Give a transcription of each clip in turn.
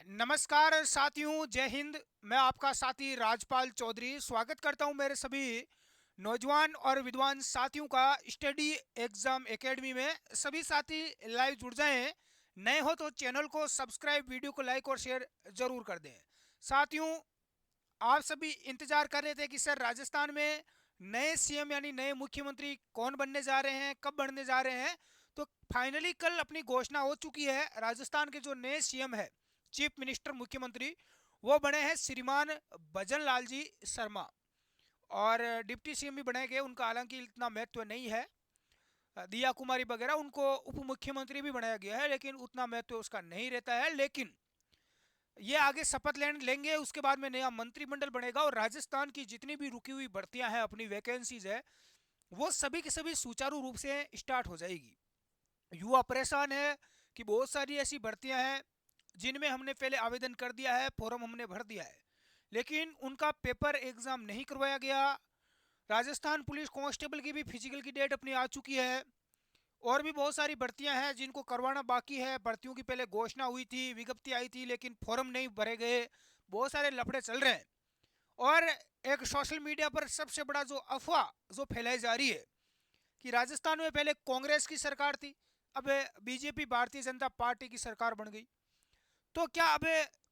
नमस्कार साथियों, जय हिंद। मैं आपका साथी राजपाल चौधरी स्वागत करता हूं मेरे सभी नौजवान और विद्वान साथियों का स्टडी एग्जाम एकेडमी में। सभी साथी लाइव जुड़ जाएं। नए हो तो चैनल को सब्सक्राइब, वीडियो को लाइक और शेयर जरूर कर दें। साथियों, आप सभी इंतजार कर रहे थे कि सर राजस्थान में नए सीएम यानी नए मुख्यमंत्री कौन बनने जा रहे हैं, कब बनने जा रहे हैं। तो फाइनली कल अपनी घोषणा हो चुकी है। राजस्थान के जो नए सीएम है, चीफ मिनिस्टर, मुख्यमंत्री, वो बने हैं श्रीमान भजन लाल जी शर्मा। और डिप्टी सीएम भी बनाए गए, उनका हालांकि इतना महत्व नहीं है। दिया कुमारी वगैरह, उनको उप मुख्यमंत्री भी बनाया गया है, लेकिन उतना महत्व उसका नहीं रहता है। लेकिन ये आगे शपथ लेंगे, उसके बाद में नया मंत्रिमंडल बनेगा और राजस्थान की जितनी भी रुकी हुई भर्तियां हैं, अपनी वैकेंसीज है, वो सभी की सभी सुचारू रूप से स्टार्ट हो जाएगी। युवा परेशान है कि बहुत सारी ऐसी भर्तियां हैं जिनमें हमने पहले आवेदन कर दिया है, फॉर्म हमने भर दिया है, लेकिन उनका पेपर एग्जाम नहीं करवाया गया। राजस्थान पुलिस कांस्टेबल की भी फिजिकल की डेट अपनी आ चुकी है। और भी बहुत सारी भर्तियां हैं जिनको करवाना बाकी है। भर्तियों की पहले घोषणा हुई थी, विज्ञप्ति आई थी, लेकिन फॉर्म नहीं भरे गए। बहुत सारे लफड़े चल रहे हैं। और एक सोशल मीडिया पर सबसे बड़ा जो अफवाह जो फैलाई जा रही है कि राजस्थान में पहले कांग्रेस की सरकार थी, अब बीजेपी, भारतीय जनता पार्टी की सरकार बन गई। तो क्या अब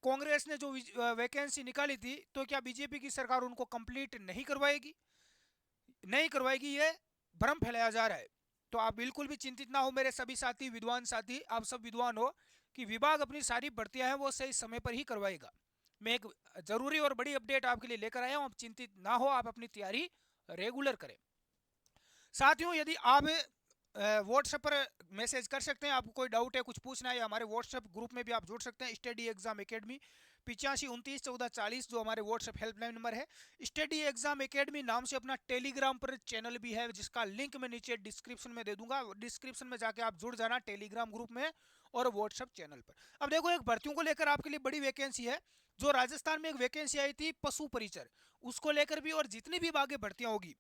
कांग्रेस ने जो वैकेंसी निकाली थी, तो क्या बीजेपी की सरकार उनको कंप्लीट नहीं करवाएगी? नहीं करवाएगी, ये भ्रम फैलाया जा रहा है। तो आप बिल्कुल भी चिंतित ना हो मेरे सभी साथी, विद्वान साथी, आप सब विद्वान हो कि विभाग अपनी सारी भर्तियां हैं वो सही समय पर ही करवाएगा। मैं एक जरूरी और बड़ी अपडेट आपके लिए लेकर आया हूं। आप चिंतित ना हो, आप अपनी तैयारी रेगुलर करें। साथियों, यदि आप व्हाट्सएप पर मैसेज कर सकते हैं, आपको कोई डाउट है, कुछ पूछना है, या हमारे व्हाट्सएप ग्रुप में भी आप जुड़ सकते हैं, स्टडी एग्जाम एकेडमी 85291440, जो हमारे व्हाट्सएप हेल्पलाइन नंबर है। स्टडी एग्जाम एकेडमी नाम से अपना टेलीग्राम पर चैनल भी है, जिसका लिंक मैं नीचे डिस्क्रिप्शन में दे दूंगा। डिस्क्रिप्शन में जाके आप जुड़ जाना टेलीग्राम ग्रुप में और व्हाट्सएप चैनल पर। अब देखो, एक भर्तियों को लेकर आपके लिए बड़ी वैकेंसी है। जो राजस्थान में एक वैकेंसी आई थी पशु परिचर, उसको लेकर भी, और जितनी भी आगे भर्तियां होगी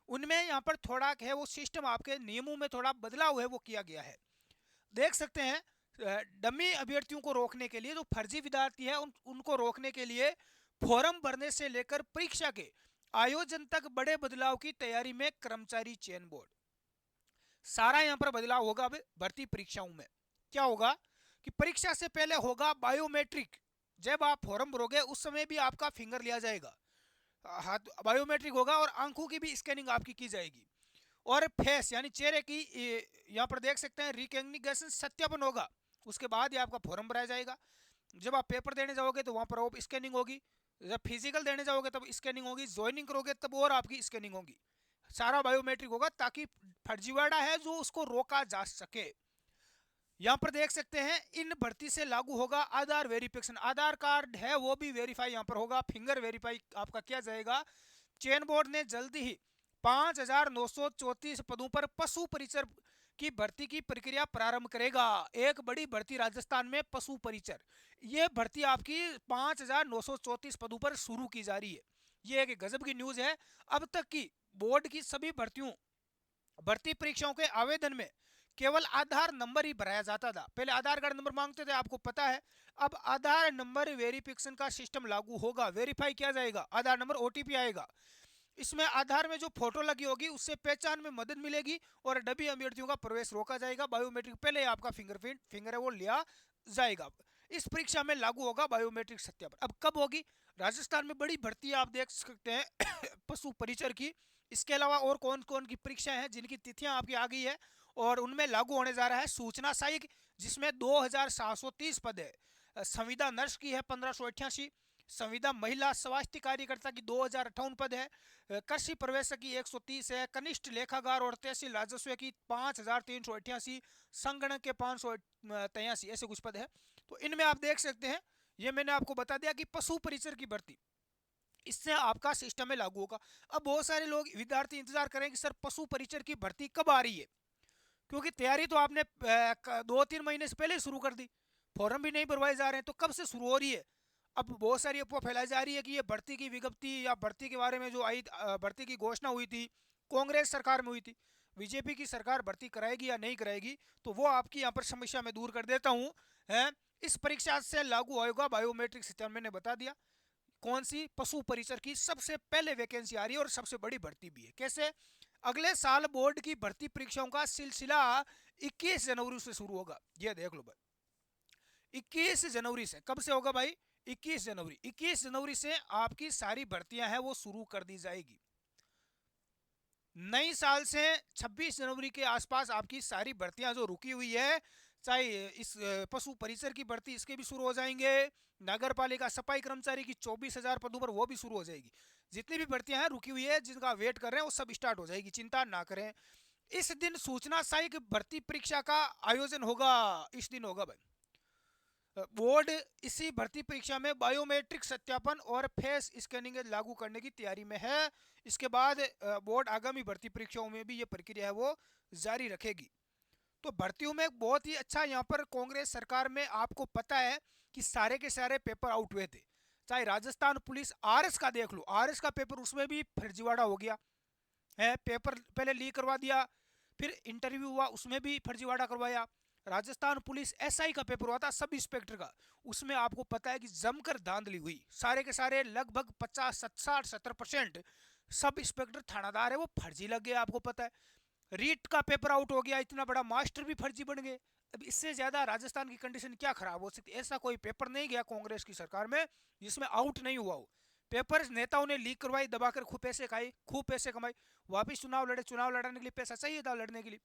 उनमें यहाँ पर थोड़ा है वो सिस्टम, आपके नियमों में थोड़ा बदलाव है वो किया गया है। देख सकते हैं, डमी अभ्यर्थियों को रोकने के लिए, जो फर्जी विद्यार्थी है उनको रोकने के लिए फॉर्म भरने से लेकर परीक्षा के आयोजन तक बड़े बदलाव की तैयारी में कर्मचारी चयन बोर्ड। सारा यहाँ पर बदलाव होगा। अब भर्ती परीक्षाओं में क्या होगा कि परीक्षा से पहले होगा बायोमेट्रिक। जब आप फॉर्म भरोगे उस समय भी आपका फिंगर लिया जाएगा, हाथ बायोमेट्रिक होगा, और आंखों की भी स्कैनिंग आपकी की जाएगी। और फेस यानी चेहरे की यहाँ पर देख सकते हैं रिकग्निशन सत्यापन होगा। उसके बाद ही आपका फॉर्म भराया जाएगा। जब आप पेपर देने जाओगे तो वहाँ पर स्कैनिंग होगी। जब फिजिकल देने जाओगे तब स्कैनिंग होगी। ज्वाइनिंग करोगे तब और आपकी स्कैनिंग होगी। सारा बायोमेट्रिक होगा ताकि फर्जीवाड़ा है जो उसको रोका जा सके। यहाँ पर देख सकते हैं, इन भर्ती से लागू होगा आधार वेरिफिकेशन। आधार कार्ड है वो भी वेरीफाई यहाँ पर होगा, फिंगर वेरीफाई आपका किया जाएगा। चयन बोर्ड ने जल्दी ही 5,934 पदों पर पशु परिचर की भर्ती की प्रक्रिया प्रारंभ करेगा। एक बड़ी भर्ती राजस्थान में पशु परिचर, ये भर्ती आपकी 5,934 पदों पर शुरू की जा रही है। ये एक गजब की न्यूज है। अब तक की बोर्ड की सभी भर्ती परीक्षाओं के आवेदन में केवल आधार नंबर ही भराया जाता था। पहले आधार कार्ड नंबर मांगते थे, आपको पता है। अब आधार नंबर वेरिफिकेशन का सिस्टम लागू होगा। वेरीफाई किया जाएगा, आधार नंबर, ओटीपी आएगा। इसमें आधार में जो फोटो लगी होगी उससे पहचान में मदद मिलेगी और डमी अभ्यर्थियों का प्रवेश रोका जाएगा। बायोमेट्रिक पहले आपका फिंगरप्रिंट फिंगर है वो लिया जाएगा। इस परीक्षा में लागू होगा बायोमेट्रिक सत्यापन। अब कब होगी? राजस्थान में बड़ी भर्ती आप देख सकते हैं पशु परिचर की। इसके अलावा और कौन कौन की परीक्षाएं हैं जिनकी तिथियां आपकी आ गई है और उनमें लागू होने जा रहा है? सूचना सहायक, जिसमें 2,730 पद है। संविदा नर्स की है 1,588। संविदा महिला स्वास्थ्य कार्यकर्ता की 2,058 पद है। कृषि प्रवेशक की 130 है। कनिष्ठ लेखागार और तहसील राजस्व की 5,388। संगणक के 583, ऐसे कुछ पद है। तो इनमें आप देख सकते हैं, ये मैंने आपको बता दिया कि पशु परिचर की भर्ती इससे आपका सिस्टम में लागू होगा। अब बहुत सारे लोग, विद्यार्थी इंतजार करें कि सर पशु परिचर की भर्ती कब आ रही है, क्योंकि तैयारी तो आपने 2-3 महीने से पहले शुरू कर दी। फॉर्म भी नहीं भरवाए जा रहे हैं, तो कब से शुरू हो रही है? अब बहुत सारी अफवाह फैलाई जा रही है कि ये भर्ती की विज्ञप्ति या भर्ती के बारे में जो आई, भर्ती की घोषणा हुई थी कांग्रेस सरकार में हुई थी। बीजेपी की सरकार भर्ती कराएगी या नहीं कराएगी, तो वो आपकी यहाँ पर समस्या में दूर कर देता हूँ है। इस परीक्षा से लागू होगा बायोमेट्रिक सिस्टम, मैंने बता दिया। कौन सी? पशु परिचर की सबसे पहले वैकेंसी आ रही है और सबसे बड़ी भर्ती भी है। कैसे? अगले साल बोर्ड की भर्ती परीक्षाओं का सिलसिला 21 जनवरी से शुरू होगा। ये देख लो भाई, 21 जनवरी से। कब से होगा भाई? 21 जनवरी। 21 जनवरी से आपकी सारी भर्तियां हैं वो शुरू कर दी जाएगी। नई साल से 26 जनवरी के आसपास आपकी सारी भर्तियां जो रुकी हुई है, चाहे इस पशु परिसर की भर्ती, इसके भी शुरू हो जाएंगे। नगर पालिका सफाई कर्मचारी की 24,000 पदों पर वो भी शुरू हो जाएगी। जितनी भी भर्तियां हैं रुकी हुई है, जिनका वेट कर रहे हैं, वो सब स्टार्ट हो जाएगी, चिंता ना करें। इस दिन सूचना सहायक भर्ती परीक्षा का आयोजन होगा। इस दिन होगा भाई। बोर्ड इसी भर्ती परीक्षा में बायोमेट्रिक सत्यापन और फेस स्कैनिंग लागू करने की तैयारी में है। इसके बाद बोर्ड आगामी भर्ती परीक्षाओं में भी ये प्रक्रिया है वो जारी रखेगी। तो भर्तियों में बहुत ही अच्छा, यहाँ पर कांग्रेस सरकार में आपको पता है कि सारे के सारे पेपर आउट हुए थे। चाहे राजस्थान पुलिस आरएस का देख लो, आरएस का पेपर उसमें भी फर्जीवाड़ा हो गया है। पेपर पहले लीक करवा दिया, फिर इंटरव्यू हुआ उसमें भी फर्जीवाड़ा करवाया। राजस्थान पुलिस एसआई का पेपर हुआ था, सब इंस्पेक्टर का, उसमें आपको पता है कि जमकर धांधली हुई। सारे के सारे लगभग 50 60 70% सब इंस्पेक्टर थानादार है वो फर्जी लग गए, आपको पता है। रीट का पेपर आउट हो गया, इतना बड़ा मास्टर भी फर्जी बन गए। अब इससे ज्यादा राजस्थान की कंडीशन क्या खराब हो सकती है? ऐसा कोई पेपर नहीं गया कांग्रेस की सरकार में जिसमें आउट नहीं हुआ हो। पेपर नेताओं ने लीक करवाई, दबाकर खूब पैसे खाए, खूब पैसे कमाए, वापिस चुनाव लड़े। चुनाव लड़ने के लिए पैसा चाहिए था लड़ने के लिए,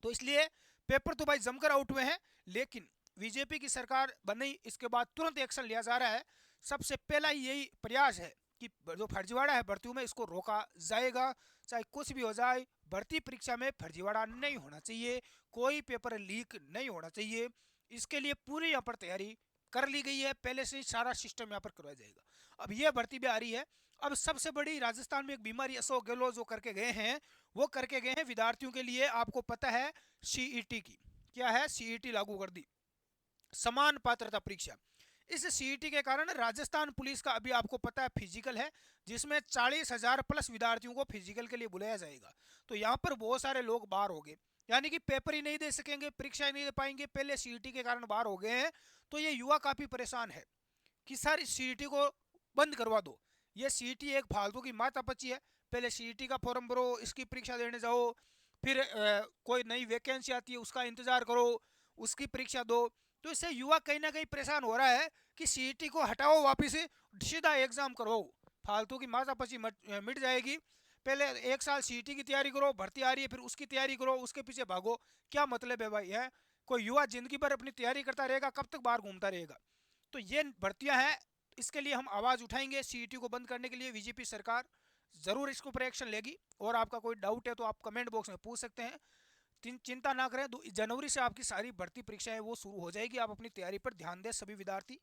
तो इसलिए पेपर तो भाई जमकर आउट हुए हैं। लेकिन बीजेपी की सरकार बनी, इसके बाद तुरंत एक्शन लिया जा रहा है। सबसे पहला यही प्रयास है कि जो फर्जीवाड़ा है भर्तियों में, इसको रोका जाएगा। चाहे कुछ भी हो जाए, भर्ती परीक्षा में फर्जीवाड़ा नहीं होना चाहिए, कोई पेपर लीक नहीं होना चाहिए। इसके लिए पूरी यहाँ पर तैयारी कर ली गई है, पहले से ही सारा सिस्टम यहाँ पर करवाया जाएगा। अब ये भर्ती भी आ रही है। अब सबसे बड़ी राजस्थान में एक बीमारी अशोक गहलोत जो करके गए हैं, वो करके गए हैं विद्यार्थियों के लिए, आपको पता है सीईटी की। क्या है? सीईटी लागू कर दी, समान पात्रता परीक्षा। इस सीईटी के कारण राजस्थान पुलिस का अभी आपको पता है फिजिकल है, जिसमें 40,000 प्लस विद्यार्थियों को फिजिकल के लिए बुलाया जाएगा। तो यहाँ पर बहुत सारे लोग बाहर हो गए, यानी कि पेपर ही नहीं दे सकेंगे, परीक्षा ही नहीं दे पाएंगे, पहले सीईटी के कारण बाहर हो गए हैं। तो ये युवा काफी परेशान है कि सर इस सीईटी को बंद करवा दो। ये सीईटी एक फालतू की मातापची है। पहले सीईटी का फॉर्म भरो, इसकी परीक्षा देने जाओ, फिर कोई नई वैकेंसी आती है उसका इंतजार करो, उसकी परीक्षा दो। तो इससे युवा कहीं ना कहीं परेशान हो रहा है कि सीईटी को हटाओ, वापिस सीधा एग्जाम करो, फालतू की मातापची मिट जाएगी। पहले एक साल सीईटी की तैयारी करो, भर्ती आ रही है फिर उसकी तैयारी करो, उसके पीछे भागो, क्या मतलब है भाई? है कोई युवा जिंदगी भर अपनी तैयारी करता रहेगा, कब तक बाहर घूमता रहेगा? तो ये भर्तियां हैं, इसके लिए हम आवाज़ उठाएंगे। सीईटी को बंद करने के लिए बीजेपी सरकार ज़रूर इसके ऊपर एक्शन लेगी। और आपका कोई डाउट है तो आप कमेंट बॉक्स में पूछ सकते हैं। चिंता ना करें, 2 जनवरी से आपकी सारी भर्ती परीक्षाएं वो शुरू हो जाएगी। आप अपनी तैयारी पर ध्यान दें सभी विद्यार्थी।